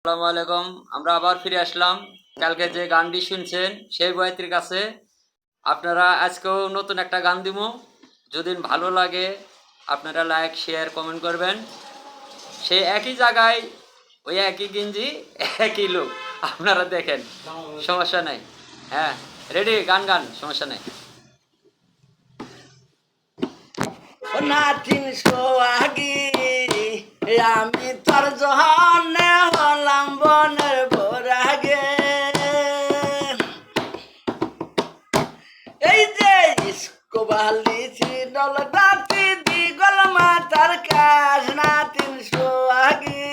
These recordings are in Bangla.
আসসালামু আলাইকুম। আমরা আবার ফিরে আসলাম কালকে যে গানটি শুনছেন সেই বয়াতির কাছে। আপনারা আজকেও নতুন একটা গান দিব। যদি ভালো লাগে আপনারা লাইক শেয়ার কমেন্ট করবেন। সেই একই জায়গায় ওই একই গেঞ্জি একই লোক আপনারা দেখেন, সমস্যা নাই। হ্যাঁ, রেডি, গান গান, সমস্যা নাই। না 300 আগি আমি তোর জহনে হলাম বনের বরাগে। এই যে ইস্কোবালি ছিল ডাটি দিগল মাতার কাজ না 300 আগি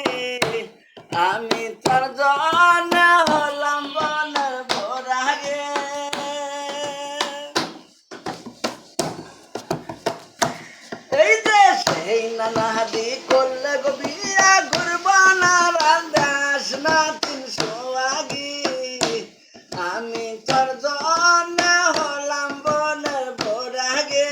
আমি তোর জহনে হলাম বনের বরাগে। এই যে সেই নানাহাদি করলে গো বিয়া ঘুরব না রান্দাস না 300 আগি আমি তোর জন্য হলাম বনের বরাগে।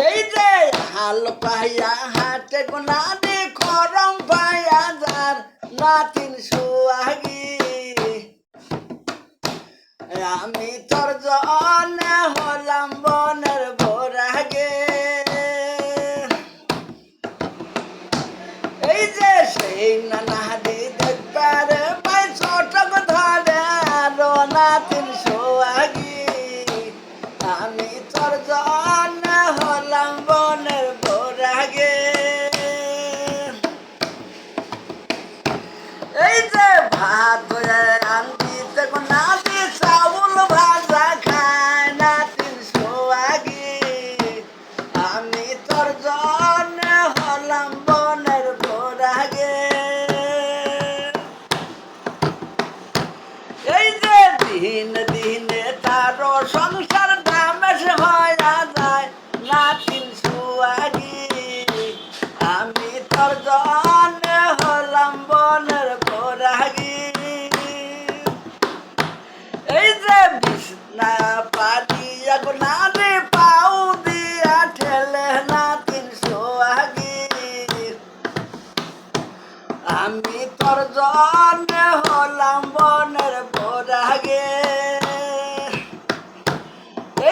এই যে হাল পাইয়া হাটে গো নাদি খরম পাইয়া যার না 300 আগি আমি তোর জন্য হলাম বনের বরাগে। এই যে সেই নানাহাদি দেখবারে পাই ছোট ধরে আরো না 300 আগি আমি তোর জন্য হলাম বনের বরাগে। এই যে ভাত আনতে না চাউল ভাজা খায় না 300 আগি আমি তোর জন্য হলাম বনের বরাগে। এই যে দিন দিনে তার সংসার দামেশ হয়ে যায় না 300 আগি আমি তোর জন্য হলাম বনের বরাগি। এই যে বিছনা পাতিয়া গো নারে পাউ দিয়া ঠেলে না 300 আগি আমি তোর জন্য হলাম বনের বরাগে।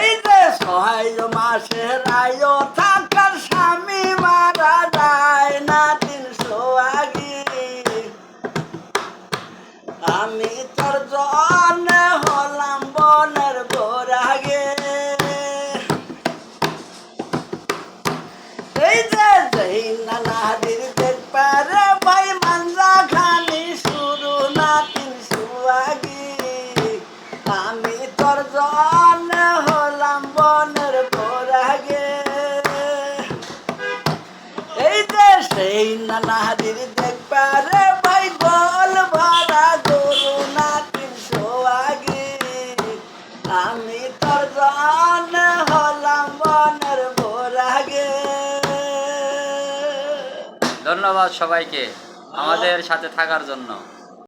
এই যে 6 মাসের আয়ু থাকার স্বামী মারা যায় না 300 আগি আমি তোর জন্য হলাম বনের বরাগে। এই যে যেই নানাহাদির দেখবারে ভাই মাঞ্জা খানি শুরু না 300 আগি আমি তোর জন্য হলাম বনের বরাগে। এই যে সেই নানাহাদির দেখবারে ভাই গোল ভরা গরু না 300 আগি আমি তোর জন্য হলাম বনের বরাগে। ধন্যবাদ সবাইকে আমাদের সাথে থাকার জন্য।